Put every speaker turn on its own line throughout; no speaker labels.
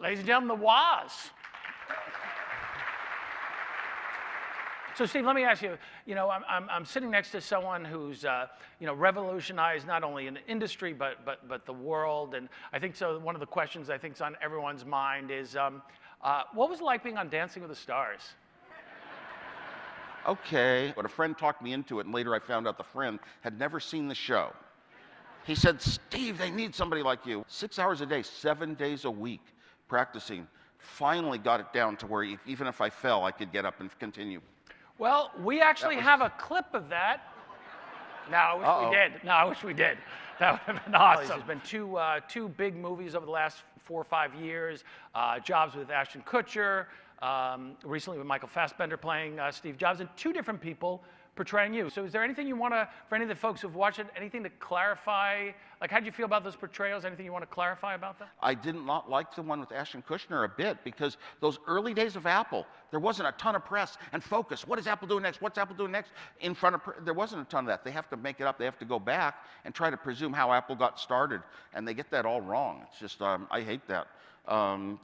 Ladies and gentlemen, the Woz. So, Steve, let me ask you, I'm sitting next to someone who's, revolutionized not only an industry, but the world. And I think so one of the questions I think is on everyone's mind is, what was it like being on Dancing with the Stars?
Okay, but a friend talked me into it, and later I found out the friend had never seen the show. He said, Steve, they need somebody like you. 6 hours a day, 7 days a week, practicing. Finally got it down to where even if I fell, I could get up and continue.
Well, we actually have a clip of that. No, I wish we did. No, I wish we did. That would have been awesome. There's been two big movies over the last 4 or 5 years. Jobs with Ashton Kutcher, recently with Michael Fassbender playing Steve Jobs, and 2 different people portraying you. So is there anything you want to, for any of the folks who've watched it, anything to clarify? Like, how did you feel about those portrayals? Anything you want to clarify about them?
I did not like the one with Ashton Kutcher a bit, because those early days of Apple, there wasn't a ton of press and focus. What is Apple doing next? What's Apple doing next? In front of, there wasn't a ton of that. They have to make it up. They have to go back and try to presume how Apple got started, and they get that all wrong. It's just, I hate that.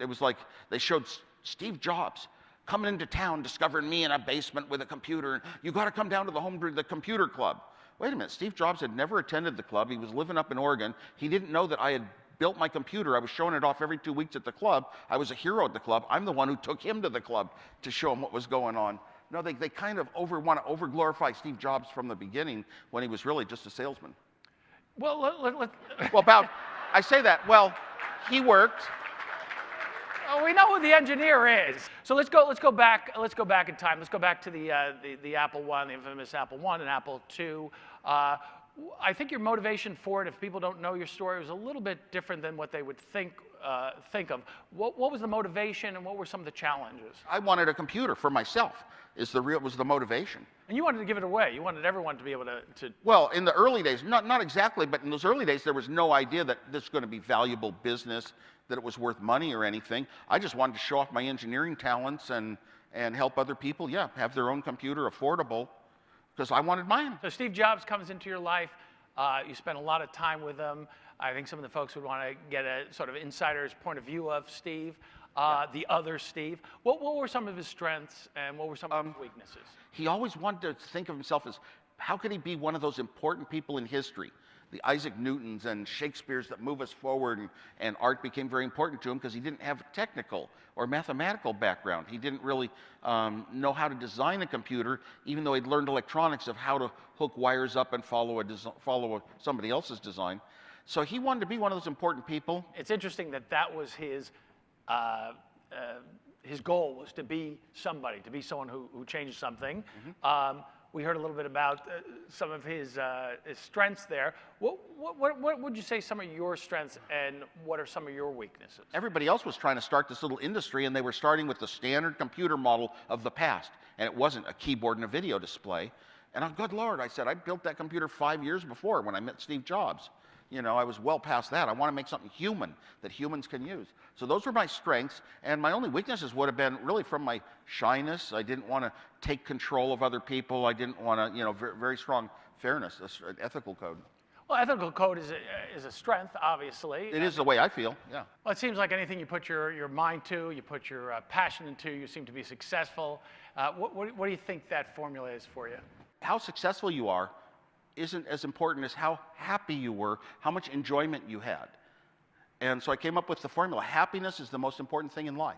It was like they showed Steve Jobs coming into town, discovering me in a basement with a computer, and you got to come down to the computer club. Wait a minute, Steve Jobs had never attended the club. He was living up in Oregon. He didn't know that I had built my computer. I was showing it off every 2 weeks at the club. I was a hero at the club. I'm the one who took him to the club to show him what was going on. No, they kind of want to over-glorify Steve Jobs from the beginning when he was really just a salesman.
Well,
I say that, well, he worked.
Oh, we know who the engineer is. So let's go back in time. Let's go back to the Apple I, the infamous Apple I and Apple II. I think your motivation for it, if people don't know your story, was a little bit different than what they would think of. What was the motivation, and what were some of the challenges?
I wanted a computer for myself. Was the motivation.
And you wanted to give it away. You wanted everyone to be able to.
Well, in the early days, not exactly, but in those early days, there was no idea that this was going to be valuable business, that it was worth money or anything. I just wanted to show off my engineering talents and help other people, have their own computer affordable, because I wanted mine.
So Steve Jobs comes into your life. You spend a lot of time with him. I think some of the folks would want to get a sort of insider's point of view of Steve, the other Steve. What were some of his strengths, and what were some of his weaknesses?
He always wanted to think of himself as, how could he be one of those important people in history? The Isaac Newtons and Shakespeare's that move us forward, and art became very important to him because he didn't have a technical or mathematical background. He didn't really know how to design a computer, even though he'd learned electronics of how to hook wires up and follow somebody else's design. So he wanted to be one of those important people.
It's interesting that was his goal, was to be somebody, to be someone who changed something. Mm-hmm. We heard a little bit about some of his strengths there. What would you say some of your strengths, and what are some of your weaknesses?
Everybody else was trying to start this little industry, and they were starting with the standard computer model of the past, and it wasn't a keyboard and a video display. And good Lord, I said, I built that computer 5 years before when I met Steve Jobs. I was well past that. I want to make something human that humans can use. So those were my strengths, and my only weaknesses would have been really from my shyness. I didn't want to take control of other people. I didn't want to, very strong fairness, an ethical code.
Well, ethical code is a strength, obviously.
It is the way I feel, yeah.
Well, it seems like anything you put your mind to, you put your passion into, you seem to be successful. What do you think that formula is for you?
How successful you are isn't as important as how happy you were, how much enjoyment you had. And so I came up with the formula. Happiness is the most important thing in life.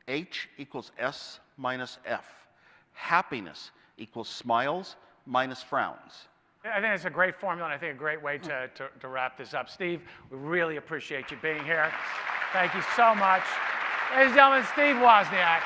H equals S minus F. Happiness equals smiles minus frowns.
I think it's a great formula, and I think a great way to wrap this up. Steve, we really appreciate you being here. Thank you so much. Ladies and gentlemen, Steve Wozniak.